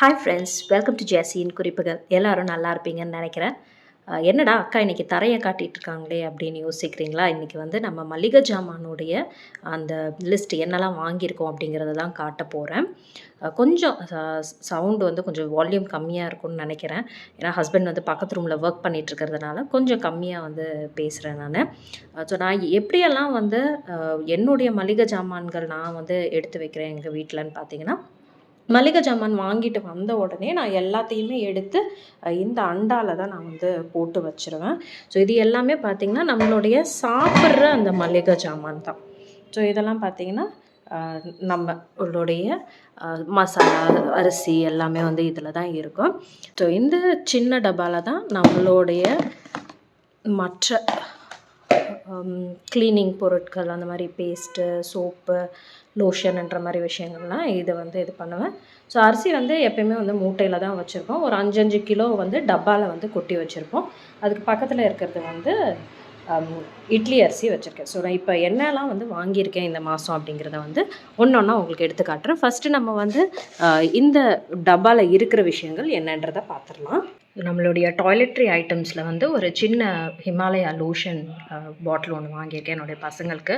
Hi friends, welcome to ஜேசியின் குறிப்புகள். எல்லோரும் நல்லா இருப்பீங்கன்னு நினைக்கிறேன். என்னடா அக்கா இன்றைக்கி தரையை காட்டிகிட்ருக்காங்களே அப்படின்னு யோசிக்கிறீங்களா? இன்றைக்கி வந்து நம்ம மளிகை ஜாமானுடைய அந்த லிஸ்ட் என்னெல்லாம் வாங்கியிருக்கோம் அப்படிங்கிறத தான் காட்ட போகிறேன். கொஞ்சம் சவுண்டு வந்து கொஞ்சம் வால்யூம் கம்மியாக இருக்கும்னு நினைக்கிறேன். ஏன்னா ஹஸ்பண்ட் வந்து பக்கத்து ரூமில் ஒர்க் பண்ணிகிட்ருக்கிறதுனால கொஞ்சம் கம்மியாக வந்து பேசுகிறேன் நான். ஸோ நான் எப்படியெல்லாம் வந்து என்னுடைய மளிகை ஜாமான்கள் நான் வந்து எடுத்து வைக்கிறேன் எங்கள் வீட்டிலன்னு பார்த்தீங்கன்னா, மளிகை ஜாமான் வாங்கிட்டு வந்த உடனே நான் எல்லாத்தையுமே எடுத்து இந்த அண்டாவில் தான் நான் வந்து போட்டு வச்சுருவேன். ஸோ இது எல்லாமே பார்த்திங்கன்னா நம்மளுடைய சாப்பிட்ற அந்த மளிகை ஜாமான் தான். ஸோ இதெல்லாம் பார்த்திங்கன்னா நம்மளுடைய மசாலா, அரிசி எல்லாமே வந்து இதில் தான் இருக்கும். ஸோ இந்த சின்ன டப்பாவில் தான் நம்மளுடைய மற்ற க்ளீனிங் பொருட்கள், அந்த மாதிரி பேஸ்ட்டு, சோப்பு, லோஷன்ன்ற மாதிரி விஷயங்கள்லாம் இதை வந்து இது பண்ணுவேன். ஸோ அரிசி வந்து எப்பயுமே வந்து மூட்டையில் தான் வச்சுருப்போம். ஒரு 5 கிலோ வந்து டப்பாவில் வந்து கொட்டி வச்சுருப்போம். அதுக்கு பக்கத்தில் இருக்கிறது வந்து இட்லி அரிசி வச்சுருக்கேன். ஸோ நான் இப்போ என்னெல்லாம் வந்து வாங்கியிருக்கேன் இந்த மாதம் அப்படிங்கிறத வந்து ஒன்று ஒன்றா உங்களுக்கு எடுத்து காட்டுறேன். ஃபஸ்ட்டு நம்ம வந்து இந்த டப்பாவில் இருக்கிற விஷயங்கள் என்னன்றதை பார்த்துடலாம். நம்மளுடைய டாய்லெட்ரி ஐட்டம்ஸில் வந்து ஒரு சின்ன ஹிமாலயா லோஷன் பாட்டில் ஒன்று வாங்கியிருக்கேன் என்னுடைய பசங்களுக்கு.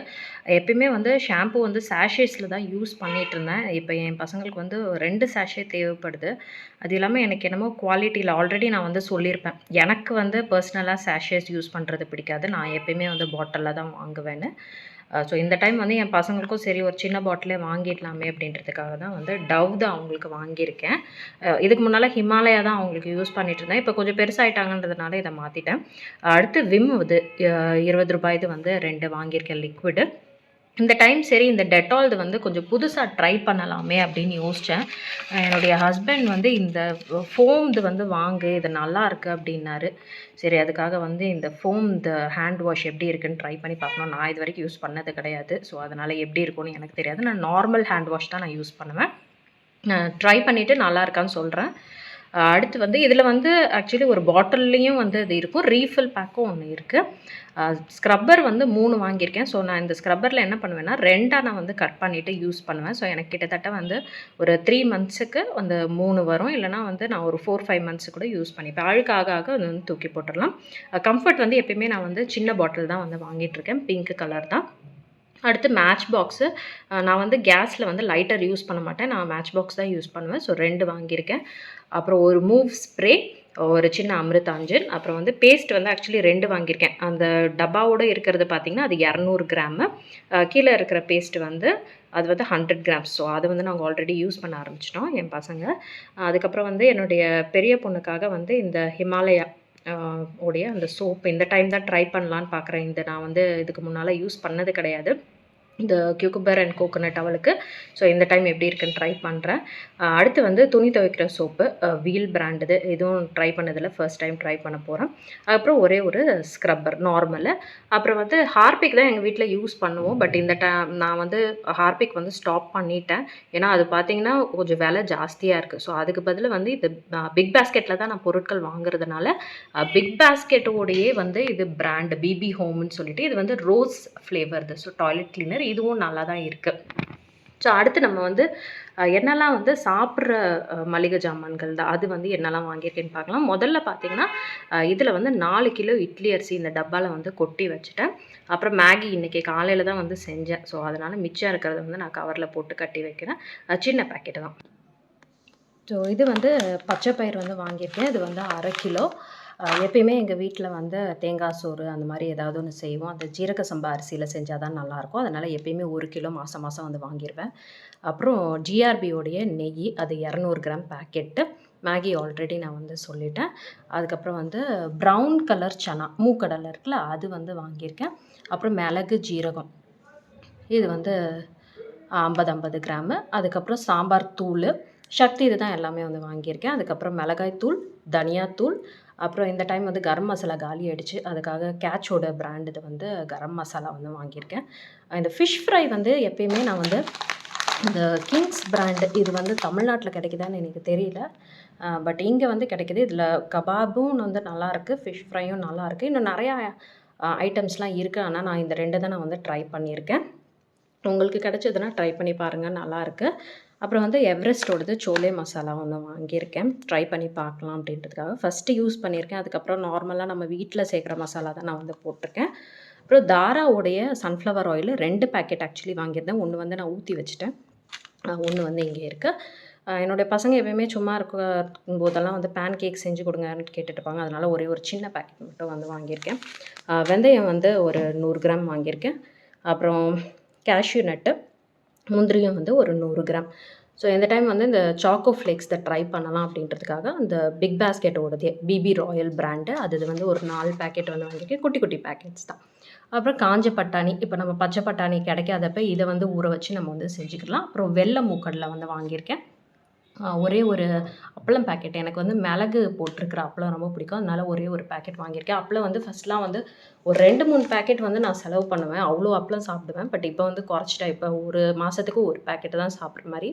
எப்பயுமே வந்து ஷாம்பு வந்து சாஷேஸில் தான் யூஸ் பண்ணிகிட்ருந்தேன். இப்போ என் பசங்களுக்கு வந்து 2 சாஷே தேவைப்படுது. அது இல்லாமல் எனக்கு என்னமோ குவாலிட்டியில் ஆல்ரெடி நான் வந்து சொல்லியிருப்பேன். எனக்கு வந்து பர்சனலாக சாஷேஸ் யூஸ் பண்ணுறது பிடிக்காது. நான் எப்பயுமே வந்து பாட்டிலில் தான் வாங்குவேன்னு. ஸோ இந்த டைம் வந்து என் பசங்களுக்கும் சரி ஒரு சின்ன பாட்டிலே வாங்கிடலாமே அப்படின்றதுக்காக தான் வந்து டவ் தான் அவங்களுக்கு வாங்கியிருக்கேன். இதுக்கு முன்னால் ஹிமாலயா தான் அவங்களுக்கு யூஸ் பண்ணிகிட்ருந்தேன். இப்போ கொஞ்சம் பெருசாகிட்டாங்கன்றதுனால இதை மாற்றிட்டேன். அடுத்து விம் இது ₹20 இது வந்து 2 வாங்கியிருக்கேன் லிக்விடு. இந்த டைம் சரி இந்த டெட்டால்து வந்து கொஞ்சம் புதுசாக ட்ரை பண்ணலாமே அப்படின்னு யோசித்தேன். என்னுடைய ஹஸ்பண்ட் வந்து இந்த ஃபோம்து வந்து வாங்கு, இது நல்லா இருக்குது அப்படின்னாரு. சரி அதுக்காக வந்து இந்த ஃபோம்து ஹேண்ட் வாஷ் எப்படி இருக்குன்னு ட்ரை பண்ணி பார்க்கணும். நான் இது வரைக்கும் யூஸ் பண்ணது கிடையாது. ஸோ அதனால் எப்படி இருக்கும்னு எனக்கு தெரியாது. நான் நார்மல் ஹேண்ட் வாஷ் தான் நான் யூஸ் பண்ணுவேன். நான் ட்ரை பண்ணிவிட்டு நல்லா இருக்கான்னு சொல்கிறேன். அடுத்து வந்து இதில் வந்து ஆக்சுவலி ஒரு பாட்டில்லையும் வந்து இது இருக்கும், ரீஃபில் பேக்கும் ஒன்று இருக்குது. ஸ்க்ரப்பர் வந்து 3 வாங்கியிருக்கேன். ஸோ நான் இந்த ஸ்க்ரப்பரில் என்ன பண்ணுவேன்னா 2ஆக நான் வந்து கட் பண்ணிவிட்டு யூஸ் பண்ணுவேன். ஸோ எனக்கு கிட்டத்தட்ட வந்து ஒரு 3 மந்த்ஸுக்கு அந்த 3 வரும். இல்லைனா வந்து நான் ஒரு 4-5 மந்த்ஸு கூட யூஸ் பண்ணிப்பேன். அழுக்காக அது வந்து தூக்கி போட்டுடலாம். கம்ஃபர்ட் வந்து எப்பயுமே நான் வந்து சின்ன பாட்டில் தான் வந்து வாங்கிட்டுருக்கேன். பிங்க் கலர் தான். அடுத்து மேட்ச் பாக்ஸு. நான் வந்து கேஸில் வந்து லைட்டர் யூஸ் பண்ண மாட்டேன். நான் மேட்ச் பாக்ஸ் தான் யூஸ் பண்ணுவேன். ஸோ 2 வாங்கியிருக்கேன். அப்புறம் ஒரு மூவ் ஸ்ப்ரே, ஒரு சின்ன அமிர்தாஞ்சன், அப்புறம் வந்து பேஸ்ட் வந்து ஆக்சுவலி 2 வாங்கியிருக்கேன். அந்த டப்பாவோடு இருக்கிறது பார்த்திங்கன்னா அது 200 கிராமு. கீழே இருக்கிற பேஸ்ட் வந்து அது வந்து 100 கிராம்ஸ். ஸோ அதை வந்து நாங்கள் ஆல்ரெடி யூஸ் பண்ண ஆரம்பிச்சிட்டோம் என் பசங்க. அதுக்கப்புறம் வந்து என்னுடைய பெரிய பொண்ணுக்காக வந்து இந்த ஹிமாலயா உடைய அந்த சோப்பு இந்த டைம் தான் ட்ரை பண்ணலான்னு பார்க்குறேன். இந்த நான் வந்து இதுக்கு முன்னால் யூஸ் பண்ணது கிடையாது, இந்த கியூக்கும்பர் அண்ட் கோகோனட் அவளுக்கு. ஸோ இந்த டைம் எப்படி இருக்குன்னு ட்ரை பண்ணுறேன். அடுத்து வந்து துணி துவைக்கிற சோப்பு, வீல் பிராண்டுது. இதுவும் ட்ரை பண்ணதில்லை, ஃபர்ஸ்ட் டைம் ட்ரை பண்ண போகிறேன். அப்புறம் ஒரே ஒரு ஸ்க்ரப்பர் நார்மலு. அப்புறம் வந்து ஹார்பிக் தான் எங்கள் வீட்டில் யூஸ் பண்ணுவோம். பட் இந்த நான் வந்து ஹார்பிக் வந்து ஸ்டாப் பண்ணிட்டேன். ஏன்னா அது பார்த்திங்கன்னா கொஞ்சம் விலை ஜாஸ்தியாக இருக்குது. ஸோ அதுக்கு பதில் வந்து இது பிக் பாஸ்கெட்டில் தான் நான் பொருட்கள் வாங்குறதுனால பிக் பாஸ்கெட்டோடையே வந்து இது பிராண்டு பிபி ஹோம்னு சொல்லிட்டு இது வந்து ரோஸ் ஃப்ளேவர்து. ஸோ டாய்லெட் கிளீனர் இதுவும் நல்லா தான் இருக்குது. ஸோ அடுத்து நம்ம வந்து என்னெல்லாம் வந்து சாப்பிட்ற மளிகை ஜாமான்கள் தான் அது வந்து என்னெல்லாம் வாங்கியிருக்கேன்னு பார்க்கலாம். முதல்ல பார்த்திங்கன்னா இதில் வந்து 4 கிலோ இட்லி அரிசி இந்த டப்பாவில் வந்து கொட்டி வச்சுட்டேன். அப்புறம் மேகி இன்றைக்கி காலையில் தான் வந்து செஞ்சேன். ஸோ அதனால் மிச்சம் இருக்கிறத வந்து நான் கவரில் போட்டு கட்டி வைக்கிறேன். சின்ன பேக்கெட்டு தான். ஸோ இது வந்து பச்சை பயிர் வந்து வாங்கியிருக்கேன். இது வந்து 1/2 கிலோ. எப்பயுமே எங்கள் வீட்டில் வந்து தேங்காய் சோறு அந்த மாதிரி ஏதாவது ஒன்று செய்வோம். அந்த ஜீரக சம்பா அரிசியில் செஞ்சால் தான் நல்லாயிருக்கும். அதனால் எப்பயுமே 1 கிலோ மாதம் மாதம் வந்து வாங்கிடுவேன். அப்புறம் ஜிஆர்பியோடைய நெய், அது 200 கிராம் பேக்கெட்டு. மேகி ஆல்ரெடி நான் வந்து சொல்லிட்டேன். அதுக்கப்புறம் வந்து ப்ரௌன் கலர் சனா, மூக்கடலை இருக்குல்ல, அது வந்து வாங்கியிருக்கேன். அப்புறம் மிளகு, ஜீரகம், இது வந்து 50 கிராமு. அதுக்கப்புறம் சாம்பார் தூள், சக்தி, இது தான் எல்லாமே வந்து வாங்கியிருக்கேன். அதுக்கப்புறம் மிளகாய் தூள், தனியாத்தூள், அப்புறம் இந்த டைம் வந்து கரம் மசாலா காலி ஆகிடுச்சு. அதுக்காக கேட்சோட பிராண்ட் இது வந்து கரம் மசாலா வந்து வாங்கியிருக்கேன். இந்த ஃபிஷ் ஃப்ரை வந்து எப்பயுமே நான் வந்து இந்த கிங்ஸ் பிராண்டு, இது வந்து தமிழ்நாட்டில் கிடைக்குதான்னு எனக்கு தெரியல. பட் இங்கே வந்து கிடைக்கிது. இதில் கபாபும் வந்து நல்லாயிருக்கு, ஃபிஷ் ஃப்ரையும் நல்லாயிருக்கு. இன்னும் நிறையா ஐட்டம்ஸ்லாம் இருக்குது. ஆனால் நான் இந்த 2 தான் நான் வந்து ட்ரை பண்ணியிருக்கேன். உங்களுக்கு கிடச்சதுன்னா ட்ரை பண்ணி பாருங்கள், நல்லாயிருக்கு. அப்புறம் வந்து எவரெஸ்ட்டோடது சோலே மசாலா வந்து வாங்கியிருக்கேன். ட்ரை பண்ணி பார்க்கலாம் அப்படின்றதுக்காக. ஃபஸ்ட்டு யூஸ் பண்ணியிருக்கேன். அதுக்கப்புறம் நார்மலா நம்ம வீட்ல சேர்க்குற மசாலா தான் நான் வந்து போட்டிருக்கேன். அப்புறம் தாராவுடைய சன்ஃப்ளவர் ஆயில் 2 பேக்கெட் ஆக்சுவலி வாங்கியிருந்தேன். 1 வந்து நான் ஊற்றி வச்சுட்டேன். 1 வந்து இங்கே இருக்கு. என்னுடைய பசங்க எப்பயுமே சும்மா இருக்கும்போதெல்லாம் வந்து பேன் கேக் செஞ்சு கொடுங்கன்னு கேட்டுட்டு இருப்பாங்க. அதனால் ஒரே ஒரு சின்ன பேக்கெட் மட்டும் வந்து வாங்கியிருக்கேன். வெந்தயம் வந்து ஒரு 100 கிராம் வாங்கியிருக்கேன். அப்புறம் கேஷ்யூ நட்டு, முந்திரியும் வந்து ஒரு 100 கிராம். ஸோ இந்த டைம் வந்து இந்த சாக்கோ ஃப்ளேக்ஸை ட்ரை பண்ணலாம் அப்படின்றதுக்காக அந்த பிக் பாஸ்கெட்டோடது பிபி ராயல் பிராண்டு அது வந்து ஒரு 4 பேக்கெட் வந்து வாங்கியிருக்கேன். குட்டி குட்டி பேக்கெட்ஸ் தான். அப்புறம் காஞ்ச பட்டாணி, இப்போ நம்ம பச்சை பட்டாணி கிடைக்காதப்ப இதை வந்து ஊற வச்சு நம்ம வந்து செஞ்சுக்கலாம். அப்புறம் வெள்ளை மூக்கடலை வந்து வாங்கியிருக்கேன். ஒரே ஒரு அப்பளம் பேக்கெட், எனக்கு வந்து மிளகு போட்டிருக்கிற அப்பளம் ரொம்ப பிடிக்கும். அதனால ஒரே ஒரு பேக்கெட் வாங்கியிருக்கேன். அப்பளம் வந்து ஃபஸ்ட்லாம் வந்து ஒரு 2-3 பேக்கெட் வந்து நான் செலவு பண்ணுவேன். அவ்வளோ அப்பளம் சாப்பிடுவேன். பட் இப்போ வந்து குறைச்சிட்டேன். இப்போ ஒரு மாதத்துக்கு ஒரு பேக்கெட்டு தான் சாப்பிட்ற மாதிரி.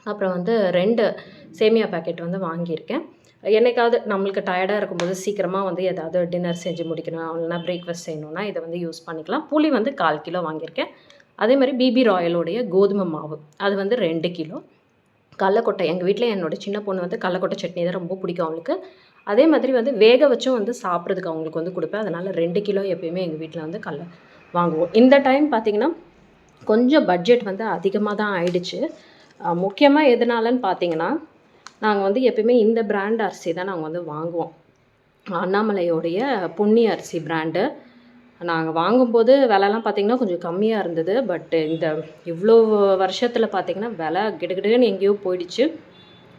அப்புறம் வந்து 2 சேமியா பேக்கெட் வந்து வாங்கியிருக்கேன். என்னைக்காவது நம்மளுக்கு டயர்டாக இருக்கும்போது சீக்கிரமாக வந்து ஏதாவது டின்னர் செஞ்சு முடிக்கணும், இல்லைனா பிரேக்ஃபாஸ்ட் செய்யணுன்னா இதை வந்து யூஸ் பண்ணிக்கலாம். புளி வந்து 1/4 கிலோ வாங்கியிருக்கேன். அதே மாதிரி பிபி ராயலோடைய கோதுமை மாவு அது வந்து 2 கிலோ. கடலக்கொட்டை, எங்கள் வீட்டில் என்னோடய சின்ன பொண்ணு வந்து கடலக்கொட்டை சட்னி தான் ரொம்ப பிடிக்கும் அவளுக்கு. அதே மாதிரி வந்து வேக வச்சும் வந்து சாப்பிட்றதுக்கு அவங்களுக்கு வந்து கொடுப்பேன். அதனால் 2 கிலோ எப்பயுமே எங்கள் வீட்டில் வந்து கடல வாங்குவோம். இந்த டைம் பார்த்திங்கன்னா கொஞ்சம் பட்ஜெட் வந்து அதிகமாக தான் ஆயிடுச்சு. முக்கியமாக எதனாலன்னு பார்த்தீங்கன்னா, நாங்கள் வந்து எப்பயுமே இந்த பிராண்ட் அரிசி தான் நாங்கள் வந்து வாங்குவோம். அண்ணாமலையோடைய பொன்னி அரிசி பிராண்டு. நாங்கள் வாங்கும்போது விலைலாம் பார்த்திங்கன்னா கொஞ்சம் கம்மியாக இருந்தது. பட் இந்த இவ்வளோ வருஷத்தில் பார்த்திங்கன்னா விலை கிடுகிடுன்னு எங்கேயோ போயிடுச்சு.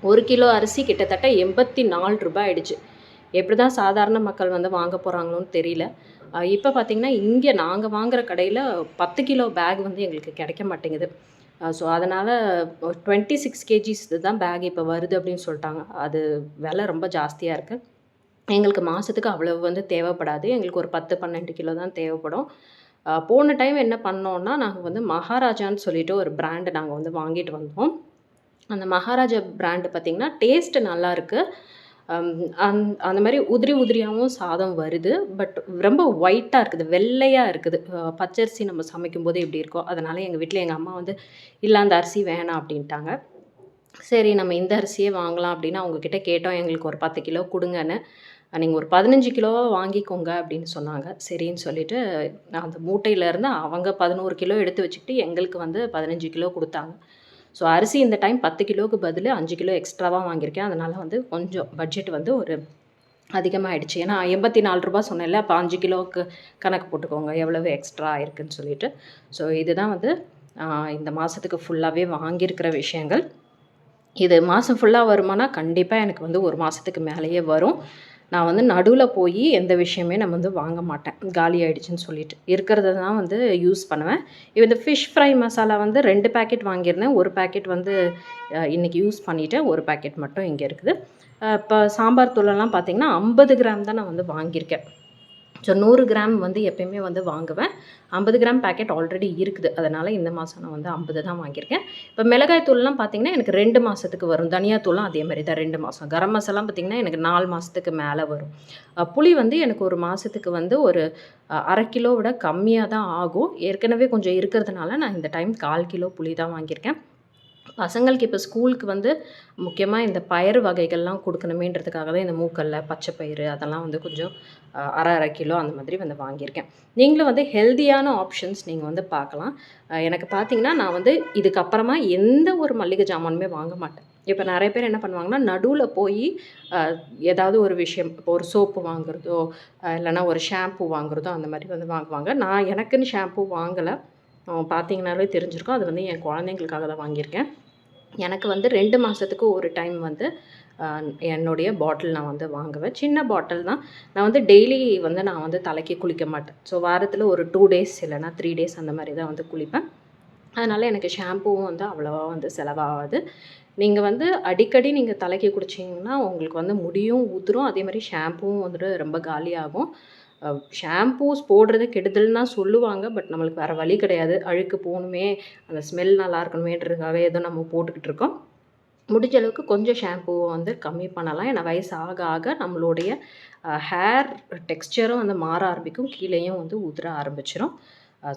1 கிலோ அரிசி கிட்டத்தட்ட 84 ரூபாய் ஆயிடுச்சு. எப்படி தான் சாதாரண மக்கள் வந்து வாங்க போகிறாங்களோன்னு தெரியல. இப்போ பார்த்திங்கன்னா இங்கே நாங்கள் வாங்குகிற கடையில் 10 கிலோ பேக் வந்து எங்களுக்கு கிடைக்க மாட்டேங்குது. ஸோ அதனால் 26 கேஜிஸ் தான் பேக் இப்போ வருது அப்படின்னு சொல்லிட்டாங்க. அது விலை ரொம்ப ஜாஸ்தியாக இருக்குது. எங்களுக்கு மாதத்துக்கு அவ்வளவு வந்து தேவைப்படாது. எங்களுக்கு ஒரு 10-12 கிலோ தான் தேவைப்படும். போன டைம் என்ன பண்ணோன்னா, நாங்கள் வந்து மகாராஜான்னு சொல்லிட்டு ஒரு பிராண்டு நாங்கள் வந்து வாங்கிட்டு வந்தோம். அந்த மகாராஜா பிராண்டு பார்த்திங்கன்னா டேஸ்ட்டு நல்லாயிருக்கு. அந்த மாதிரி உதிரி உதிரியாகவும் சாதம் வருது. பட் ரொம்ப ஒயிட்டாக இருக்குது, வெள்ளையாக இருக்குது. பச்சரிசி நம்ம சமைக்கும்போது எப்படி இருக்கோ அதனால் எங்கள் வீட்டில் எங்கள் அம்மா வந்து இல்லை அந்த அரிசி வேணாம் அப்படின்ட்டாங்க. சரி நம்ம இந்த அரிசியே வாங்கலாம் அப்படின்னு அவங்கக்கிட்ட கேட்டோம். எங்களுக்கு ஒரு 10 கிலோ கொடுங்கன்னு. நீங்கள் ஒரு 15 கிலோவாக வாங்கிக்கோங்க அப்படின்னு சொன்னாங்க. சரின்னு சொல்லிவிட்டு அந்த மூட்டையிலேருந்து அவங்க 11 கிலோ எடுத்து வச்சுக்கிட்டு எங்களுக்கு வந்து 15 கிலோ கொடுத்தாங்க. ஸோ அரிசி இந்த டைம் 10 கிலோவுக்கு பதில் 5 கிலோ எக்ஸ்ட்ராவாக வாங்கியிருக்கேன். அதனால் வந்து கொஞ்சம் பட்ஜெட் வந்து ஒரு அதிகமாகிடுச்சு. ஏன்னா 84 ரூபா சொன்னேன்ல, அப்போ 5 கிலோவுக்கு கணக்கு போட்டுக்கோங்க எவ்வளவு எக்ஸ்ட்ரா ஆயிருக்குன்னு சொல்லிட்டு. ஸோ இதுதான் வந்து இந்த மாதத்துக்கு ஃபுல்லாகவே வாங்கியிருக்கிற விஷயங்கள். இது மாதம் ஃபுல்லாக வருமானா கண்டிப்பாக எனக்கு வந்து ஒரு மாதத்துக்கு மேலேயே வரும். நான் வந்து நடுவில் போய் எந்த விஷயமே நம்ம வந்து வாங்க மாட்டேன், காலி ஆகிடுச்சின்னு சொல்லிட்டு. இருக்கிறத தான் வந்து யூஸ் பண்ணுவேன். இப்போ இந்த ஃபிஷ் ஃப்ரை மசாலா வந்து 2 பேக்கெட் வாங்கியிருந்தேன். 1 பேக்கெட் வந்து இன்றைக்கி யூஸ் பண்ணிவிட்டேன். 1 பேக்கெட் மட்டும் இங்கே இருக்குது. இப்போ சாம்பார் தூளெல்லாம் பார்த்திங்கன்னா 50 கிராம் தான் நான் வந்து வாங்கியிருக்கேன். ஸோ 100 கிராம் வந்து எப்பயுமே வந்து வாங்குவேன். 50 கிராம் பேக்கெட் ஆல்ரெடி இருக்குது. அதனால் இந்த மாதம் நான் வந்து 50 தான் வாங்கியிருக்கேன். இப்போ மிளகாய் தூள்லாம் பார்த்திங்கன்னா எனக்கு 2 மாதத்துக்கு வரும். தனியா தூளும் அதே மாதிரி தான் 2 மாதம். கரம் மசாலா பார்த்திங்கன்னா எனக்கு 4 மாதத்துக்கு மேலே வரும். புளி வந்து எனக்கு ஒரு மாதத்துக்கு வந்து ஒரு 1/2 கிலோ விட கம்மியாக தான் ஆகும். ஏற்கனவே கொஞ்சம் இருக்கிறதுனால நான் இந்த டைம் 1/4 கிலோ புளி தான் வாங்கியிருக்கேன். பசங்களுக்கு இப்போ ஸ்கூலுக்கு வந்து முக்கியமாக இந்த பயறு வகைகள்லாம் கொடுக்கணுமேன்றதுக்காக தான் இந்த மூக்கல்ல, பச்சை பயிறு அதெல்லாம் வந்து கொஞ்சம் 1/2 கிலோ அந்த மாதிரி வந்து வாங்கியிருக்கேன். நீங்களும் வந்து ஹெல்த்தியான ஆப்ஷன்ஸ் நீங்கள் வந்து பார்க்கலாம். எனக்கு பார்த்தீங்கன்னா நான் வந்து இதுக்கப்புறமா எந்த ஒரு மளிகை ஜாமானுமே வாங்க மாட்டேன். இப்போ நிறைய பேர் என்ன பண்ணுவாங்கன்னா, நடுவில் போய் ஏதாவது ஒரு விஷயம், இப்போ ஒரு சோப்பு வாங்குறதோ இல்லைனா ஒரு ஷாம்பு வாங்குறதோ அந்த மாதிரி வந்து வாங்குவாங்க. நான் எனக்குன்னு ஷாம்பு வாங்கலை. பார்த்தீங்கன்னாலே தெரிஞ்சிருக்கும். அது வந்து என் குழந்தைங்களுக்காக தான் வாங்கியிருக்கேன். எனக்கு வந்து 2 மாதத்துக்கு ஒரு டைம் வந்து என்னுடைய பாட்டில் நான் வந்து வாங்குவேன். சின்ன பாட்டில் தான். நான் வந்து டெய்லி வந்து நான் வந்து தலைக்கு குளிக்க மாட்டேன். ஸோ வாரத்தில் ஒரு 2 டேஸ் இல்லைனா 3 டேஸ் அந்த மாதிரி தான் வந்து குளிப்பேன். அதனால் எனக்கு ஷாம்புவும் வந்து அவ்வளோவா வந்து செலவாகாது. நீங்கள் வந்து அடிக்கடி நீங்கள் தலைக்கு குளிச்சிங்கன்னா உங்களுக்கு வந்து முடியும் உதிரும். அதே மாதிரி ஷாம்புவும் வந்துட்டு ரொம்ப காலியாகும். ஷாம்பூஸ் போடுறது கெடுதல்னு தான் சொல்லுவாங்க. பட் நம்மளுக்கு வேறு வழி கிடையாது. அழுக்கு போகணுமே, அந்த ஸ்மெல் நல்லா இருக்கணுமேன்றதுக்காக ஏதோ நம்ம போட்டுக்கிட்டு இருக்கோம். முடிஞ்ச அளவுக்கு கொஞ்சம் ஷாம்புவை வந்து கம்மி பண்ணலாம். ஏன்னா வயசு ஆக ஆக நம்மளுடைய ஹேர் டெக்ஸ்சரும் வந்து மாற ஆரம்பிக்கும். கீழேயும் வந்து உதிர ஆரம்பிச்சிடும்.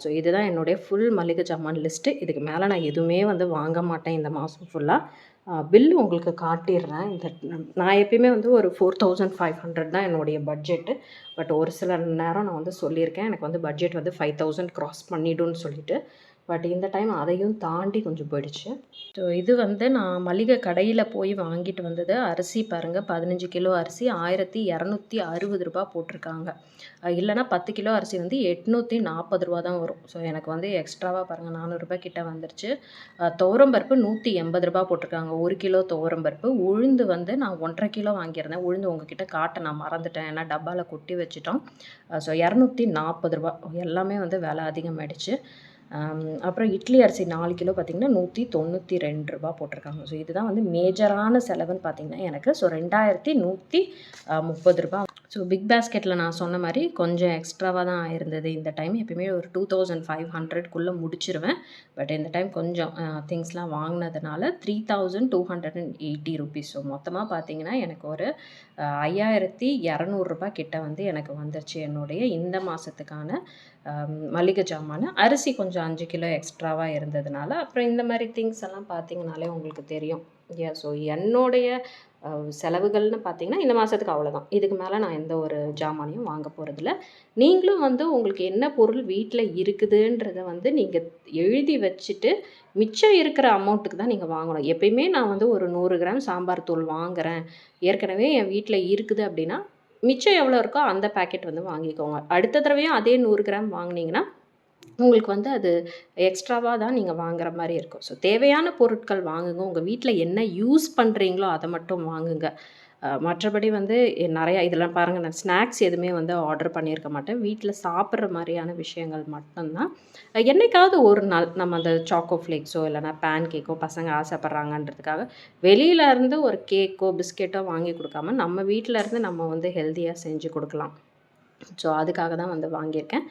ஸோ இதுதான் என்னுடைய ஃபுல் மளிகை ஜாமான் லிஸ்ட்டு. இதுக்கு மேலே நான் எதுவுமே வந்து வாங்க மாட்டேன் இந்த மாதம் ஃபுல்லாக. பில்லு உங்களுக்கு காட்டிடுறேன். நான் எப்பயுமே வந்து ஒரு 4500 தான் என்னுடைய பட்ஜெட்டு. பட் ஒரு சில நேரம் நான் வந்து சொல்லியிருக்கேன், எனக்கு வந்து பட்ஜெட் வந்து 5000 க்ராஸ் பண்ணிடும்னு சொல்லிட்டு. பட் இந்த டைம் அதையும் தாண்டி கொஞ்சம் போயிடுச்சு. ஸோ இது வந்து நான் மளிகை கடையில் போய் வாங்கிட்டு வந்தது. அரிசி பாருங்கள், 15 கிலோ அரிசி 1260 போட்டிருக்காங்க. இல்லைனா 10 கிலோ அரிசி வந்து 840 தான் வரும். ஸோ எனக்கு வந்து எக்ஸ்ட்ராவாக பாருங்கள் 400 கிட்ட வந்துருச்சு. துவரம்பருப்பு 180 போட்டிருக்காங்க, 1 கிலோ துவரம்பருப்பு. உளுந்து வந்து நான் 1.5 கிலோ வாங்கியிருந்தேன். உளுந்து உங்ககிட்ட காட்ட நான் மறந்துட்டேன், ஏன்னா டப்பாவில் கொட்டி வச்சுட்டோம். ஸோ 240 எல்லாமே வந்து விலை அதிகமாகிடுச்சு. அப்புறம் இட்லி அரிசி 4 கிலோ பார்த்திங்கன்னா 192 போட்டிருக்காங்க. ஸோ இதுதான் வந்து மேஜரான செலவுன்னு பார்த்திங்கன்னா எனக்கு. ஸோ 2130. ஸோ பிக் பாஸ்கெட்டில் நான் சொன்ன மாதிரி கொஞ்சம் எக்ஸ்ட்ராவாக தான் ஆயிருந்தது இந்த டைம். எப்பயுமே ஒரு 2500 முடிச்சிருவேன். பட் இந்த டைம் கொஞ்சம் திங்ஸ்லாம் வாங்கினதுனால 3280 ருபீஸ். ஸோ மொத்தமாக பார்த்திங்கன்னா எனக்கு ஒரு 5200 கிட்ட வந்து எனக்கு வந்துருச்சு என்னுடைய இந்த மாதத்துக்கான மளிகை ஜாமான். அரிசி கொஞ்சம் 5 கிலோ எக்ஸ்ட்ராவாக இருந்ததுனால. அப்புறம் இந்த மாதிரி திங்ஸ் எல்லாம் பார்த்திங்கனாலே உங்களுக்கு தெரியும். ஸோ என்னுடைய செலவுகள்னு பார்த்திங்கன்னா இந்த மாதத்துக்கு அவ்வளோதான். இதுக்கு மேலே நான் எந்த ஒரு ஜாமானையும் வாங்க போகிறதில்ல. நீங்களும் வந்து உங்களுக்கு என்ன பொருள் வீட்டில் இருக்குதுன்றதை வந்து நீங்கள் எழுதி வச்சுட்டு மிச்சம் இருக்கிற அமௌண்ட்டுக்கு தான் நீங்கள் வாங்கணும். எப்பயுமே நான் வந்து ஒரு 100 கிராம் சாம்பார் தூள் வாங்குகிறேன், ஏற்கனவே என் வீட்டில் இருக்குது அப்படின்னா மிச்சம் எவ்வளோ இருக்கோ அந்த பேக்கெட் வந்து வாங்கிக்கோங்க. அடுத்த தடவையும் அதே 100 கிராம் வாங்கினீங்கன்னா உங்களுக்கு வந்து அது எக்ஸ்ட்ராவாக தான் நீங்கள் வாங்குற மாதிரி இருக்கும். ஸோ தேவையான பொருட்கள் வாங்குங்க. உங்கள் வீட்டில் என்ன யூஸ் பண்ணுறீங்களோ அதை மட்டும் வாங்குங்க. மற்றபடி வந்து நிறையா இதெல்லாம் பாருங்கள், நான் ஸ்நாக்ஸ் எதுவுமே வந்து ஆர்டர் பண்ணியிருக்க மாட்டேன். வீட்டில் சாப்பிட்ற மாதிரியான விஷயங்கள் மட்டும்தான். என்றைக்காவது ஒரு நாள் நம்ம அந்த சாக்கோ ஃப்ளேக்ஸோ இல்லைனா பேன் கேக்கோ பசங்க ஆசைப்பட்றாங்கன்றதுக்காக வெளியிலேருந்து ஒரு கேக்கோ பிஸ்கெட்டோ வாங்கி கொடுக்காம நம்ம வீட்டில் இருந்து நம்ம வந்து ஹெல்த்தியாக செஞ்சு கொடுக்கலாம். ஸோ அதுக்காக தான் வந்து வாங்கியிருக்கேன்.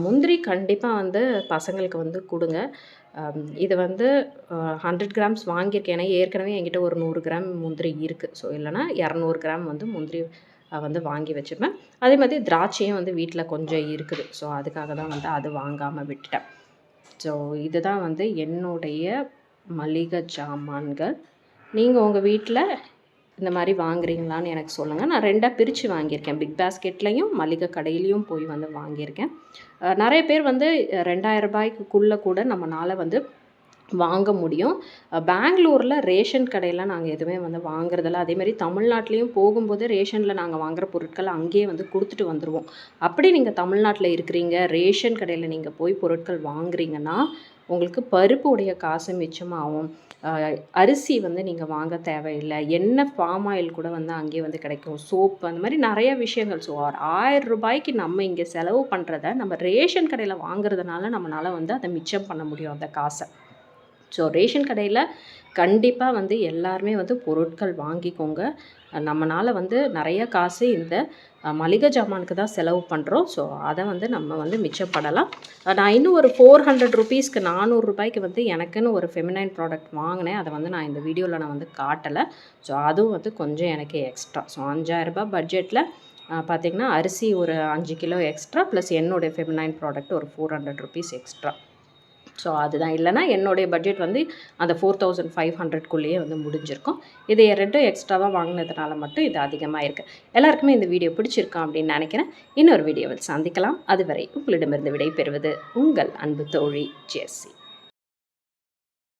முந்திரி கண்டிப்பாக வந்து பசங்களுக்கு வந்து கொடுங்க. இது வந்து 100 கிராம்ஸ் வாங்கியிருக்கேன். ஏன்னா ஏற்கனவே என்கிட்ட ஒரு 100 கிராம் முந்திரி இருக்குது. ஸோ இல்லைனா 200 கிராம் வந்து முந்திரி வந்து வாங்கி வச்சுப்பேன். அதே மாதிரி திராட்சையும் வந்து வீட்டில் கொஞ்சம் இருக்குது. ஸோ அதுக்காக தான் வந்து அது வாங்காமல் விட்டுட்டேன். ஸோ இதுதான் வந்து என்னுடைய மளிகை ஜாமான்கள். நீங்கள் உங்கள் வீட்டில் இந்த மாதிரி வாங்குறீங்களான்னு எனக்கு சொல்லுங்கள். நான் 2ஆக பிரித்து வாங்கியிருக்கேன். பிக் பாஸ்கெட்லேயும் மளிகை கடையிலையும் போய் வந்து வாங்கியிருக்கேன். நிறைய பேர் வந்து 2000 கூட நம்மளால் வந்து வாங்க முடியும். பெங்களூரில் ரேஷன் கடையில் நாங்கள் எதுவுமே வந்து வாங்குறதில்ல. அதேமாதிரி தமிழ்நாட்டிலையும் போகும்போது ரேஷனில் நாங்கள் வாங்குகிற பொருட்கள் அங்கேயே வந்து கொடுத்துட்டு வந்துடுவோம். அப்படி நீங்கள் தமிழ்நாட்டில் இருக்கிறீங்க, ரேஷன் கடையில் நீங்கள் போய் பொருட்கள் வாங்குறீங்கன்னா உங்களுக்கு பருப்பு உடைய காசு மிச்சமாகும். அரிசி வந்து நீங்கள் வாங்க தேவையில்லை. எண்ணெய் பாம் ஆயில் கூட வந்து அங்கேயே வந்து கிடைக்கும். சோப்பு அந்த மாதிரி நிறைய விஷயங்கள். ஸோ ஒரு 1000 ரூபாய்க்கு நம்ம இங்கே செலவு பண்ணுறத நம்ம ரேஷன் கடையில் வாங்குறதுனால நம்மளால் வந்து அதை மிச்சம் பண்ண முடியும் அந்த காசை. ஸோ ரேஷன் கடையில் கண்டிப்பாக வந்து எல்லாருமே வந்து பொருட்கள் வாங்கிக்கோங்க. நம்மளால் வந்து நிறைய காசு இந்த மளிகை ஜாமானுக்கு தான் செலவு பண்ணுறோம். ஸோ அதை வந்து நம்ம வந்து மிச்சப்படலாம். நான் இன்னும் ஒரு 400 ருபீஸ்க்கு 400 ரூபாய்க்கு வந்து எனக்குன்னு ஒரு ஃபெமினைன் ப்ராடக்ட் வாங்கினேன். அதை வந்து நான் இந்த வீடியோவில் நான் வந்து காட்டலை. ஸோ அதுவும் வந்து கொஞ்சம் எனக்கு எக்ஸ்ட்ரா. ஸோ 5000 பட்ஜெட்டில் பார்த்திங்கன்னா அரிசி ஒரு 5 கிலோ எக்ஸ்ட்ரா ப்ளஸ் என்னுடைய ஃபெமினைன் ப்ராடக்ட் ஒரு 400 ருபீஸ் எக்ஸ்ட்ரா. ஸோ அதுதான். இல்லைனா என்னுடைய பட்ஜெட் வந்து அந்த 4500 வந்து முடிஞ்சிருக்கும். இது 2 எக்ஸ்ட்ராவாக வாங்கினதுனால மட்டும் இது அதிகமாக இருக்குது. எல்லாருக்குமே இந்த வீடியோ பிடிச்சிருக்கோம் அப்படின்னு நினைக்கிறேன். இன்னொரு வீடியோவில் சந்திக்கலாம். அதுவரை உங்களிடமிருந்து விடை பெறுவது உங்கள் அன்பு தோழி ஜெஸ்ஸி.